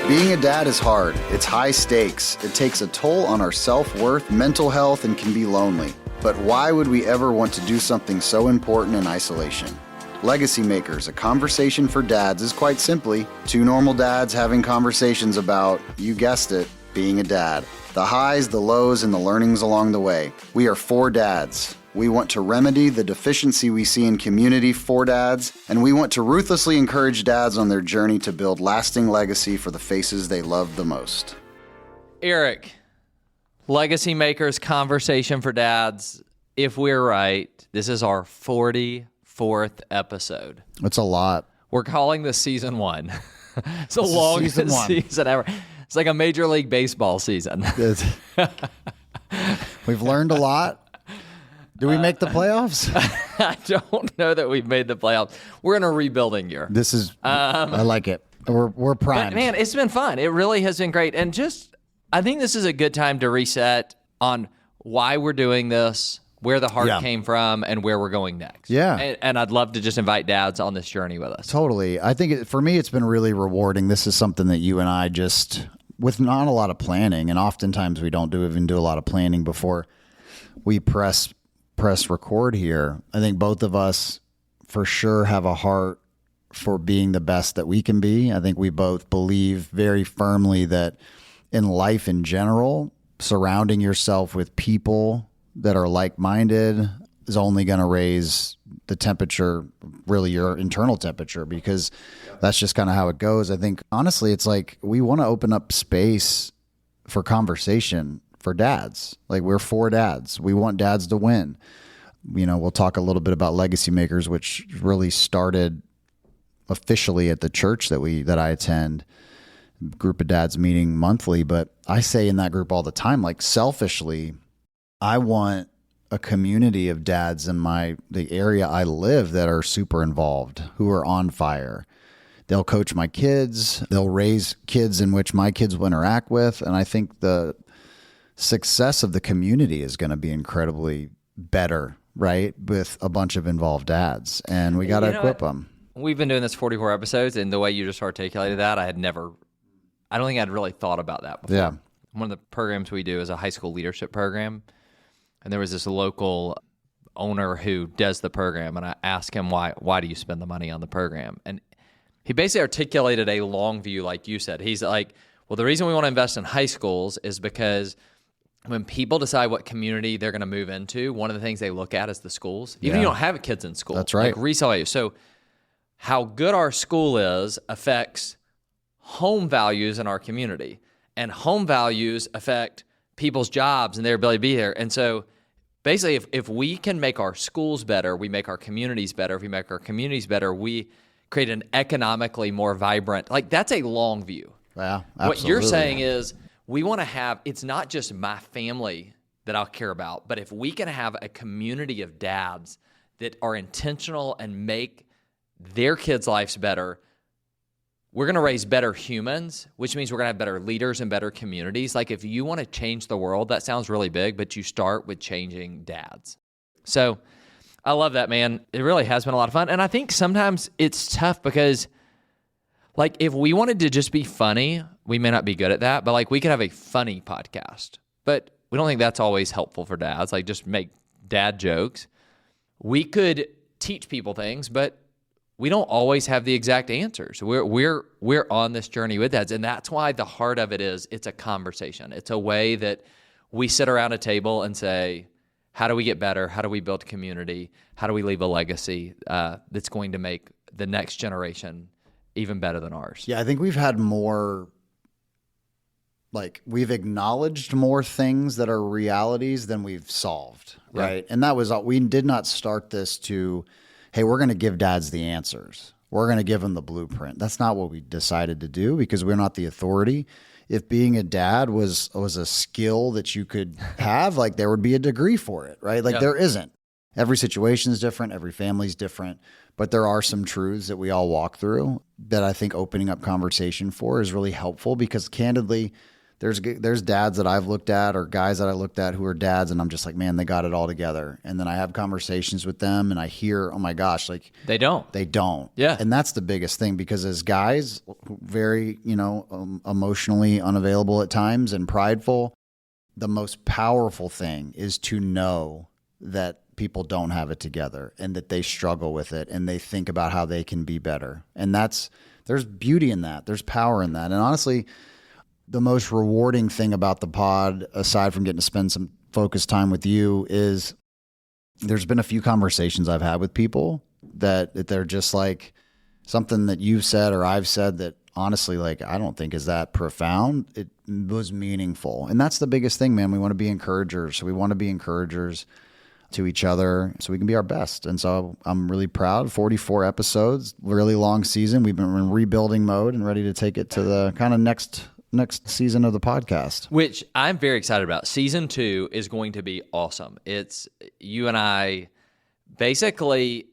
Being a dad is hard. It's high stakes. It takes a toll on our self-worth, mental health, and can be lonely. But why would we ever want to do something so important in isolation? Legacy Makers, a conversation for dads, is quite simply two normal dads having conversations about, you guessed it, being a dad. The highs, the lows, and the learnings along the way. We are four dads. We want to remedy the deficiency we see in community for dads, and we want to ruthlessly encourage dads on their journey to build lasting legacy for the faces they love the most. Eric, Legacy Makers Conversation for Dads. If we're right, this is our 44th episode. That's a lot. We're calling this season 1. It's the longest season ever. It's like a Major League Baseball season. We've learned a lot. Do we make the playoffs? I don't know that we've made the playoffs. We're in a rebuilding year. This is, I like it. We're primed. But man, it's been fun. It really has been great. And I think this is a good time to reset on why we're doing this, where the heart came from, and where we're going next. Yeah. And I'd love to just invite dads on this journey with us. Totally. I think for me, it's been really rewarding. This is something that you and I just, with not a lot of planning, and oftentimes we don't even do a lot of planning before we press record here. I think both of us for sure have a heart for being the best that we can be. I think we both believe very firmly that in life in general, surrounding yourself with people that are like-minded is only going to raise the temperature, really your internal temperature, because that's just kind of how it goes. I think honestly, it's like we want to open up space for conversation for dads. Like, we're four dads. We want dads to win. You know, we'll talk a little bit about Legacy Makers, which really started officially at the church that I attend, group of dads meeting monthly. But I say in that group all the time, like, selfishly, I want a community of dads in the area I live that are super involved, who are on fire. They'll coach my kids. They'll raise kids in which my kids will interact with. And I think the success of the community is going to be incredibly better, right? With a bunch of involved dads, and we got to equip them. We've been doing this 44 episodes, and the way you just articulated that, I don't think I'd really thought about that before. Yeah. One of the programs we do is a high school leadership program, and there was this local owner who does the program, and I asked him, why do you spend the money on the program? And he basically articulated a long view, like you said. He's like, well, the reason we want to invest in high schools is because when people decide what community they're going to move into, one of the things they look at is the schools. Even if you don't have kids in school. That's right. Like resale value. So how good our school is affects home values in our community. And home values affect people's jobs and their ability to be there. And so basically, if we can make our schools better, we make our communities better. If we make our communities better, we create an economically more vibrant, like, that's a long view. Yeah, absolutely. What you're saying is, we want to have, it's not just my family that I'll care about, but if we can have a community of dads that are intentional and make their kids' lives better, we're going to raise better humans, which means we're going to have better leaders and better communities. Like, if you want to change the world, that sounds really big, but you start with changing dads. So I love that, man. It really has been a lot of fun. And I think sometimes it's tough because, like, if we wanted to just be funny, we may not be good at that, but like, we could have a funny podcast, but we don't think that's always helpful for dads. Like, just make dad jokes. We could teach people things, but we don't always have the exact answers. We're on this journey with dads, and that's why the heart of it is it's a conversation. It's a way that we sit around a table and say, how do we get better? How do we build community? How do we leave a legacy that's going to make the next generation even better than ours? Yeah, I think we've had more, like, we've acknowledged more things that are realities than we've solved, right? And that was, we did not start this to, hey, we're going to give dads the answers. We're going to give them the blueprint. That's not what we decided to do, because we're not the authority. If being a dad was a skill that you could have, like, there would be a degree for it, right? Like, there isn't. Every situation is different. Every family's different. But there are some truths that we all walk through that I think opening up conversation for is really helpful, because candidly, there's dads that I've looked at or guys that I looked at who are dads, and I'm just like, man, they got it all together. And then I have conversations with them, and I hear, oh my gosh, like They don't. Yeah. And that's the biggest thing, because as guys, very, emotionally unavailable at times and prideful, the most powerful thing is to know that people don't have it together and that they struggle with it and they think about how they can be better. And there's beauty in that. There's power in that. And honestly, the most rewarding thing about the pod, aside from getting to spend some focused time with you, is there's been a few conversations I've had with people that they're just like, something that you've said or I've said that honestly, like, I don't think is that profound. It was meaningful. And that's the biggest thing, man. We want to be encouragers. So we want to be encouragers to each other so we can be our best. And so I'm really proud. 44 episodes, really long season. We've been in rebuilding mode and ready to take it to the kind of next season of the podcast, which I'm very excited about. Season 2 is going to be awesome. It's you and I basically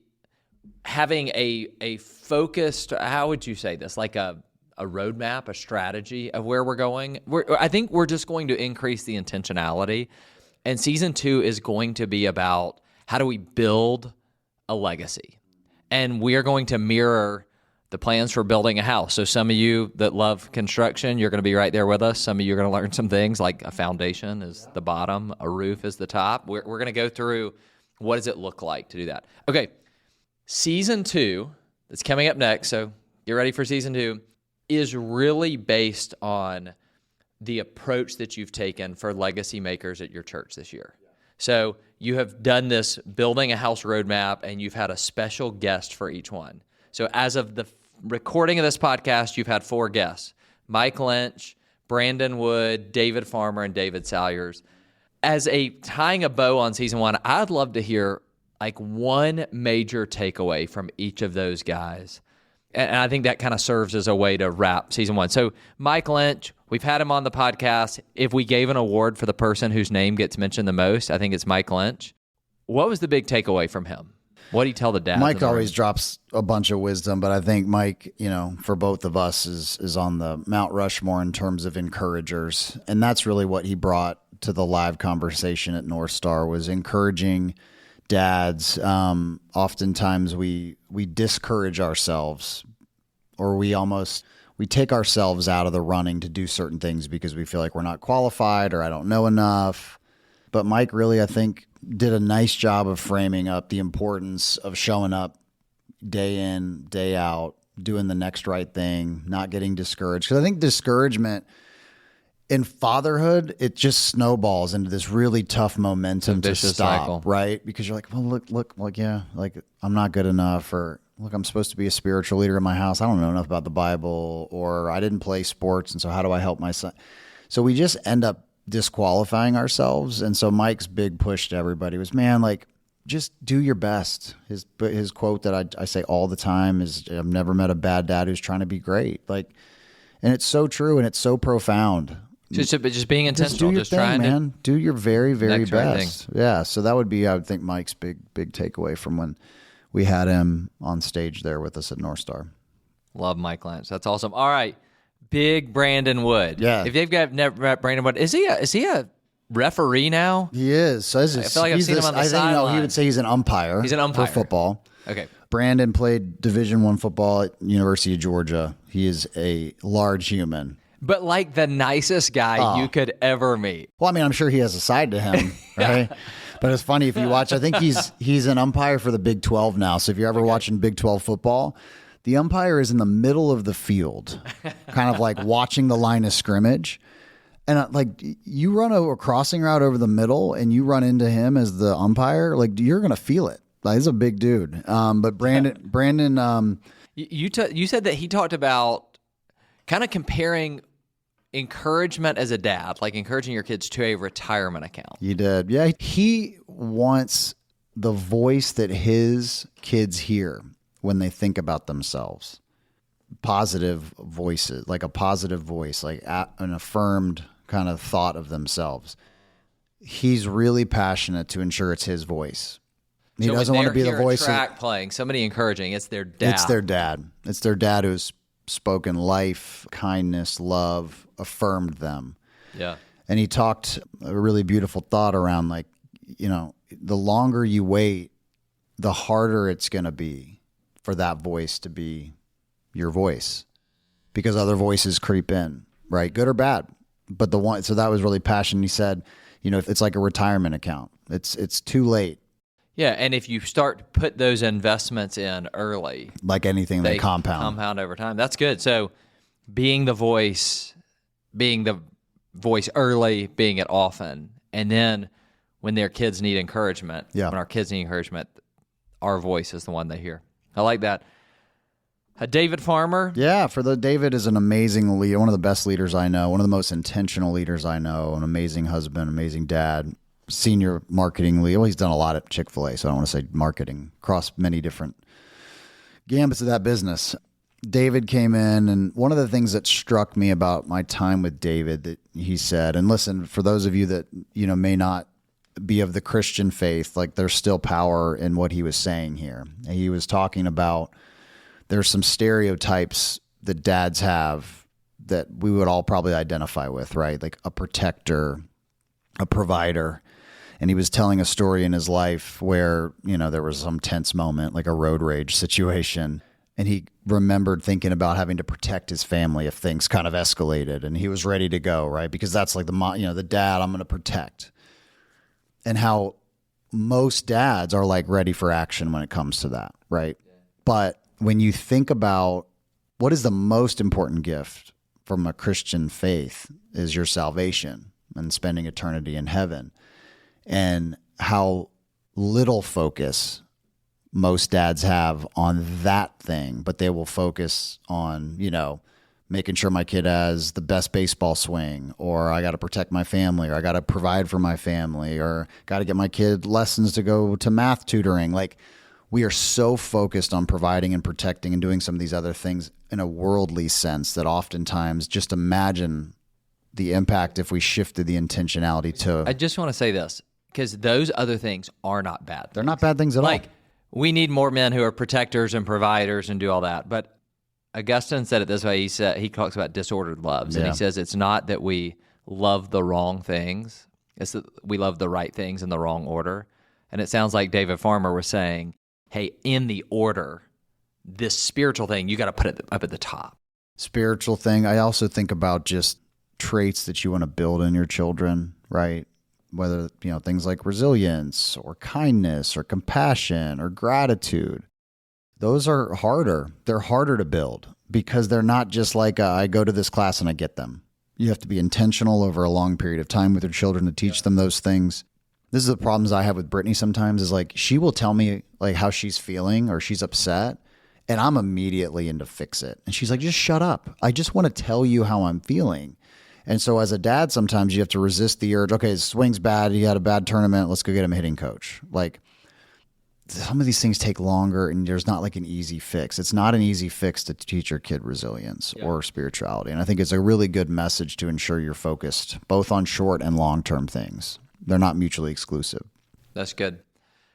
having a focused, how would you say this? Like a roadmap, a strategy of where we're going. I think we're just going to increase the intentionality. And season 2 is going to be about how do we build a legacy. And we are going to mirror the plans for building a house. So some of you that love construction, you're going to be right there with us. Some of you are going to learn some things like a foundation is the bottom, a roof is the top. We're going to go through what does it look like to do that. Okay, season 2 that's coming up next, so get ready for season 2, is really based on the approach that you've taken for legacy makers at your church this year. So you have done this building a house roadmap, and you've had a special guest for each one. So as of the recording of this podcast, you've had 4 guests: Mike Lynch, Brandon Wood, David Farmer, and David Salyers. As a tying a bow on season 1, I'd love to hear like one major takeaway from each of those guys. And I think that kind of serves as a way to wrap season 1. So Mike Lynch, we've had him on the podcast. If we gave an award for the person whose name gets mentioned the most, I think it's Mike Lynch. What was the big takeaway from him? What do you tell the dads? Mike always drops a bunch of wisdom, but I think Mike, for both of us is on the Mount Rushmore in terms of encouragers. And that's really what he brought to the live conversation at North Star, was encouraging dads. Oftentimes we discourage ourselves, or we take ourselves out of the running to do certain things because we feel like we're not qualified or I don't know enough. But Mike really, I think, did a nice job of framing up the importance of showing up day in, day out, doing the next right thing, not getting discouraged. Because I think discouragement in fatherhood, it just snowballs into this really tough momentum to stop, cycle. Right? Because you're like, well, look, like, yeah, like I'm not good enough, or look, I'm supposed to be a spiritual leader in my house. I don't know enough about the Bible, or I didn't play sports, and so how do I help my son? So we just end up disqualifying ourselves. And so Mike's big push to everybody was, man, like, just do your best. His quote that I say all the time is, I've never met a bad dad who's trying to be great. Like, and it's so true, and it's so profound. Just being intentional, just do your thing, man. Do your very, very best. Right, yeah. So that would be, I would think, Mike's big takeaway from when we had him on stage there with us at North Star. Love Mike Lynch. That's awesome. All right, big Brandon Wood. Yeah. If you've never met Brandon Wood, is he a referee now? He is. So I feel like I've seen him on the sideline. He would say he's an umpire. He's an umpire for football. Okay. Brandon played Division I football at University of Georgia. He is a large human. But like the nicest guy you could ever meet. Well, I mean, I'm sure he has a side to him, right? But it's funny if you watch. I think he's an umpire for the Big 12 now. So if you're ever watching Big 12 football, the umpire is in the middle of the field, kind of like watching the line of scrimmage. And like you run a crossing route over the middle, and you run into him as the umpire, like you're gonna feel it. Like, he's a big dude. But Brandon, you said that he talked about kind of comparing encouragement as a dad, like encouraging your kids to a retirement account. You did. Yeah. He wants the voice that his kids hear when they think about themselves. Positive voices, like a positive voice, like an affirmed kind of thought of themselves. He's really passionate to ensure it's his voice. He doesn't want to be the voice. Track playing, somebody encouraging, it's their dad. It's their dad. It's their dad who's spoken life, kindness, love, affirmed them. Yeah. And he talked a really beautiful thought around like, the longer you wait, the harder it's going to be for that voice to be your voice, because other voices creep in, right? Good or bad. But so that was really passionate. He said, it's like a retirement account. It's too late. Yeah, and if you start to put those investments in early, like anything, they compound over time. That's good. So being the voice early, being it often, and then when their kids need encouragement, when our kids need encouragement, our voice is the one they hear. I like that. David Farmer. Yeah, David is an amazing leader, one of the best leaders I know, one of the most intentional leaders I know, an amazing husband, amazing dad, senior marketing lead. Well, he's done a lot at Chick-fil-A, so I don't want to say marketing, across many different gambits of that business. David came in, and one of the things that struck me about my time with David that he said, and listen, for those of you that, may not be of the Christian faith, like there's still power in what he was saying here. And he was talking about there's some stereotypes that dads have that we would all probably identify with, right? Like a protector, a provider. And he was telling a story in his life where, there was some tense moment, like a road rage situation. And he remembered thinking about having to protect his family if things kind of escalated, and he was ready to go, right? Because that's like the dad I'm going to protect. And how most dads are like ready for action when it comes to that, right? Yeah. But when you think about what is the most important gift from a Christian faith is your salvation and spending eternity in heaven, and how little focus most dads have on that thing, but they will focus on, making sure my kid has the best baseball swing, or I got to protect my family, or I got to provide for my family, or got to get my kid lessons to go to math tutoring. Like, we are so focused on providing and protecting and doing some of these other things in a worldly sense that oftentimes, just imagine the impact if we shifted the intentionality to. I just want to say this, because those other things are not bad. They're not bad things at all. Like, we need more men who are protectors and providers and do all that. But Augustine said it this way. He talks about disordered loves, and he says it's not that we love the wrong things; it's that we love the right things in the wrong order. And it sounds like David Farmer was saying, "Hey, in the order, this spiritual thing you got to put it up at the top." Spiritual thing. I also think about just traits that you want to build in your children, right? Whether things like resilience or kindness or compassion or gratitude. Those are harder. They're harder to build because they're not just like I go to this class and I get them. You have to be intentional over a long period of time with your children to teach them those things. This is the problems I have with Brittany sometimes, is like she will tell me like how she's feeling or she's upset, and I'm immediately in to fix it. And she's like, just shut up. I just want to tell you how I'm feeling. And so as a dad, sometimes you have to resist the urge. Okay, his swing's bad. He had a bad tournament. Let's go get him a hitting coach. Like, some of these things take longer, and there's not like an easy fix. It's not an easy fix to teach your kid resilience or spirituality. And I think it's a really good message to ensure you're focused both on short and long-term things. They're not mutually exclusive. That's good.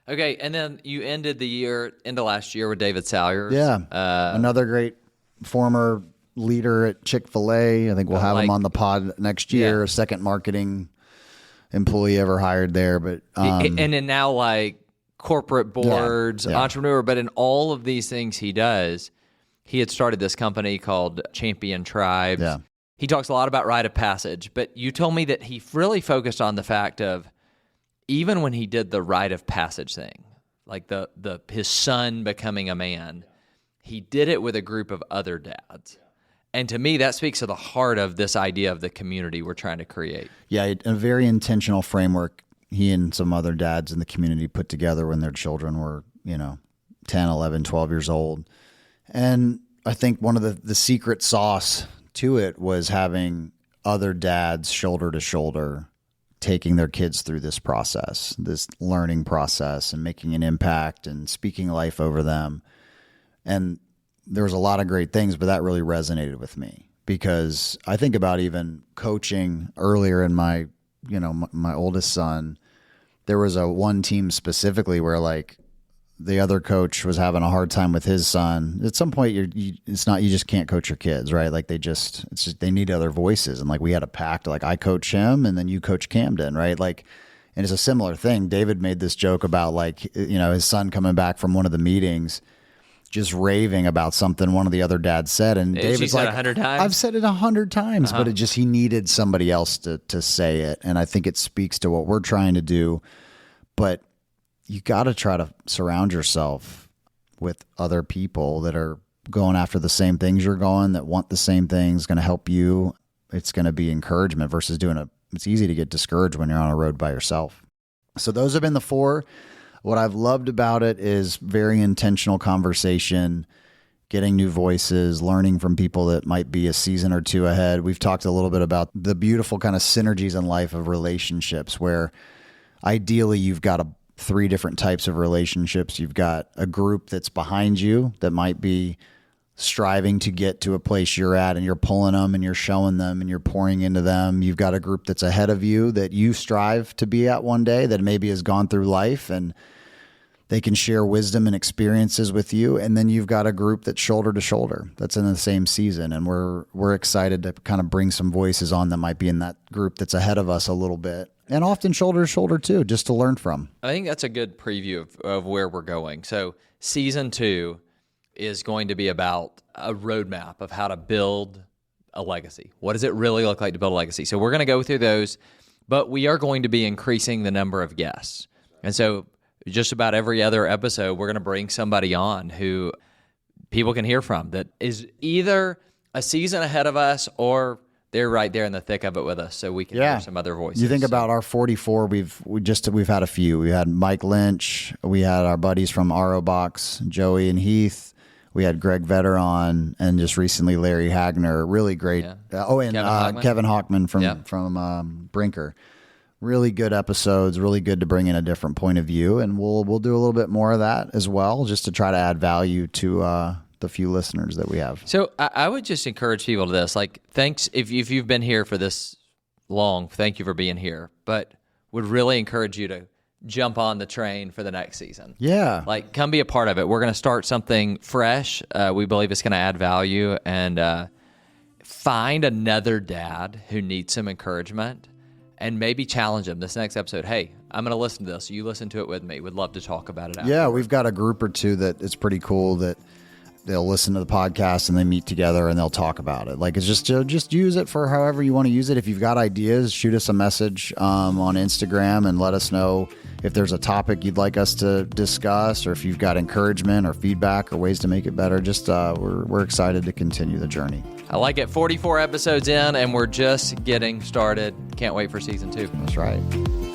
Okay, and then you ended the last year with David Salyers. Yeah, another great former leader at Chick-fil-A. I think we'll have him on the pod next year. Yeah. Second marketing employee ever hired there. But and then now like corporate boards, entrepreneur, but in all of these things he does, he had started this company called Champion Tribes. Yeah. He talks a lot about rite of passage, but you told me that he really focused on the fact of even when he did the rite of passage thing, like his son becoming a man, he did it with a group of other dads. And to me, that speaks to the heart of this idea of the community we're trying to create. Yeah, a very intentional framework he and some other dads in the community put together when their children were, 10, 11, 12 years old. And I think one of the secret sauce to it was having other dads shoulder to shoulder taking their kids through this process, this learning process, and making an impact and speaking life over them. And there was a lot of great things, but that really resonated with me because I think about even coaching earlier in my oldest son. There was one team specifically where like the other coach was having a hard time with his son. At some point, you just can't coach your kids, right? Like they need other voices. And like we had a pact, like I coach him and then you coach Camden, right? Like, and it's a similar thing. David made this joke about like, his son coming back from one of the meetings, just raving about something one of the other dads said. And David's like, 100 times? I've said it 100 times, but he needed somebody else to say it. And I think it speaks to what we're trying to do. But you got to try to surround yourself with other people that are going after the same things you're going, that want the same things, going to help you. It's going to be encouragement versus it's easy to get discouraged when you're on a road by yourself. So those have been the 4. What I've loved about it is very intentional conversation, getting new voices, learning from people that might be a season or 2 ahead. We've talked a little bit about the beautiful kind of synergies in life of relationships where ideally you've got 3 different types of relationships. You've got a group that's behind you that might be striving to get to a place you're at, and you're pulling them and you're showing them and you're pouring into them. You've got a group that's ahead of you that you strive to be at one day, that maybe has gone through life and they can share wisdom and experiences with you. And then you've got a group that's shoulder to shoulder, that's in the same season. And we're excited to kind of bring some voices on that might be in that group that's ahead of us a little bit. And often shoulder to shoulder too, just to learn from. I think that's a good preview of where we're going. So season 2 is going to be about a roadmap of how to build a legacy. What does it really look like to build a legacy? So we're going to go through those, but we are going to be increasing the number of guests. And so just about every other episode, we're going to bring somebody on who people can hear from that is either a season ahead of us or they're right there in the thick of it with us, so we can hear some other voices. You think about our 44, we've had a few. We had Mike Lynch, we had our buddies from RO Box, Joey and Heath, we had Greg Vetter on, and just recently Larry Hagner, really great. Yeah. Kevin Hockman from Brinker. Really good episodes, really good to bring in a different point of view, and we'll do a little bit more of that as well, just to try to add value to the few listeners that we have. So I would just encourage people to this. Like, thanks if you've been here for this long. Thank you for being here. But would really encourage you to jump on the train for the next season. Yeah, like come be a part of it. We're going to start something fresh. We believe it's going to add value, and find another dad who needs some encouragement, and maybe challenge them this next episode. Hey, I'm going to listen to this. You listen to it with me. Would love to talk about it afterwards. Yeah, we've got a group or 2 that it's pretty cool that they'll listen to the podcast and they meet together and they'll talk about it. Like, it's just use it for however you want to use it. If you've got ideas, shoot us a message on Instagram and let us know if there's a topic you'd like us to discuss, or if you've got encouragement or feedback or ways to make it better. Just we're excited to continue the journey. I like it. 44 episodes in, and we're just getting started. Can't wait for season 2. That's right.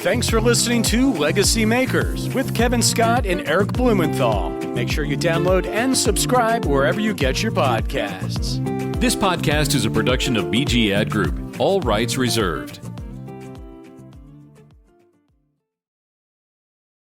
Thanks for listening to Legacy Makers with Kevin Scott and Eric Blumenthal. Make sure you download and subscribe wherever you get your podcasts. This podcast is a production of BG Ad Group. All rights reserved.